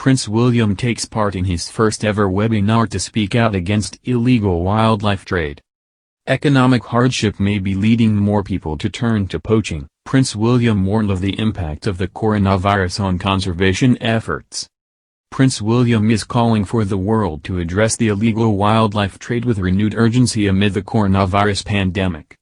Prince William takes part in his first ever webinar to speak out against illegal wildlife trade. Economic hardship may be leading more people to turn to poaching, Prince William warned of the impact of the coronavirus on conservation efforts. Prince William is calling for the world to address the illegal wildlife trade with renewed urgency amid the coronavirus pandemic.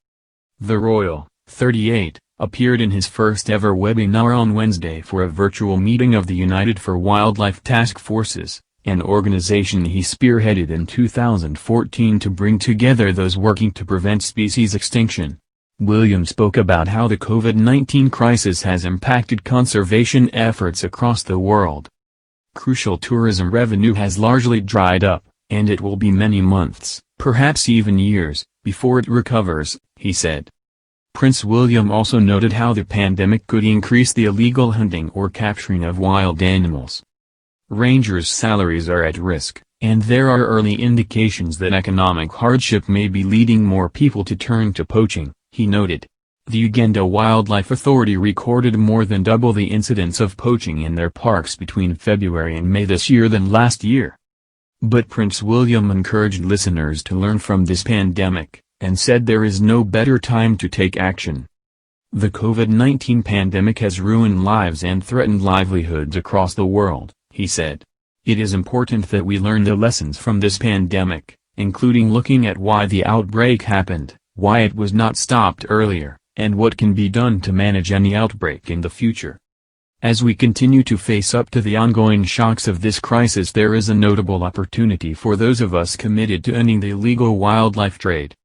The royal, 38, appeared in his first ever webinar on Wednesday for a virtual meeting of the United for Wildlife Task Forces, an organization he spearheaded in 2014 to bring together those working to prevent species extinction. William spoke about how the COVID-19 crisis has impacted conservation efforts across the world. Crucial tourism revenue has largely dried up, and it will be many months, perhaps even years, before it recovers, he said. Prince William also noted how the pandemic could increase the illegal hunting or capturing of wild animals. Rangers' salaries are at risk, and there are early indications that economic hardship may be leading more people to turn to poaching, he noted. The Uganda Wildlife Authority recorded more than double the incidence of poaching in their parks between February and May this year than last year. But Prince William encouraged listeners to learn from this pandemic, and said there is no better time to take action. The COVID-19 pandemic has ruined lives and threatened livelihoods across the world, he said. It is important that we learn the lessons from this pandemic, including looking at why the outbreak happened, why it was not stopped earlier, and what can be done to manage any outbreak in the future. As we continue to face up to the ongoing shocks of this crisis, there is a notable opportunity for those of us committed to ending the illegal wildlife trade.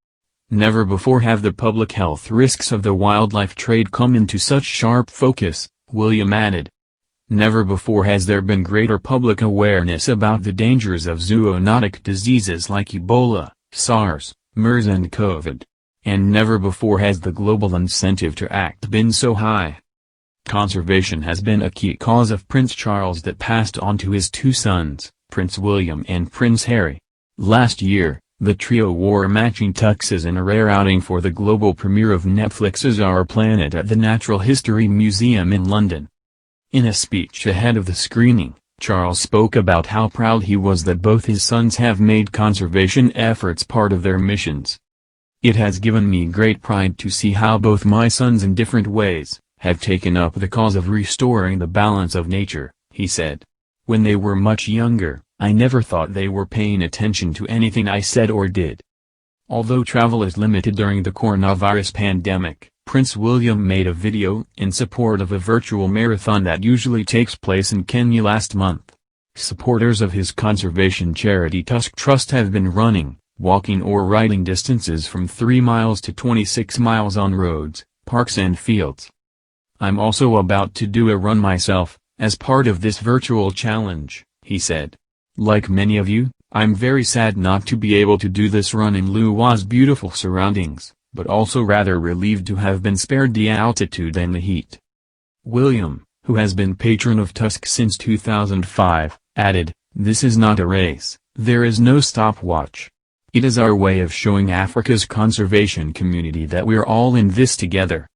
Never before have the public health risks of the wildlife trade come into such sharp focus, William added. Never before has there been greater public awareness about the dangers of zoonotic diseases like Ebola, SARS, MERS and COVID. And never before has the global incentive to act been so high. Conservation has been a key cause of Prince Charles that passed on to his two sons, Prince William and Prince Harry. Last year, the trio wore matching tuxes in a rare outing for the global premiere of Netflix's Our Planet at the Natural History Museum in London. In a speech ahead of the screening, Charles spoke about how proud he was that both his sons have made conservation efforts part of their missions. It has given me great pride to see how both my sons in different ways have taken up the cause of restoring the balance of nature, he said. When they were much younger, I never thought they were paying attention to anything I said or did. Although travel is limited during the coronavirus pandemic, Prince William made a video in support of a virtual marathon that usually takes place in Kenya last month. Supporters of his conservation charity Tusk Trust have been running, walking or riding distances from 3 miles to 26 miles on roads, parks and fields. I'm also about to do a run myself, as part of this virtual challenge, he said. Like many of you, I'm very sad not to be able to do this run in Luwa's beautiful surroundings, but also rather relieved to have been spared the altitude and the heat. William, who has been patron of Tusk since 2005, added, "This is not a race, there is no stopwatch. It is our way of showing Africa's conservation community that we're all in this together."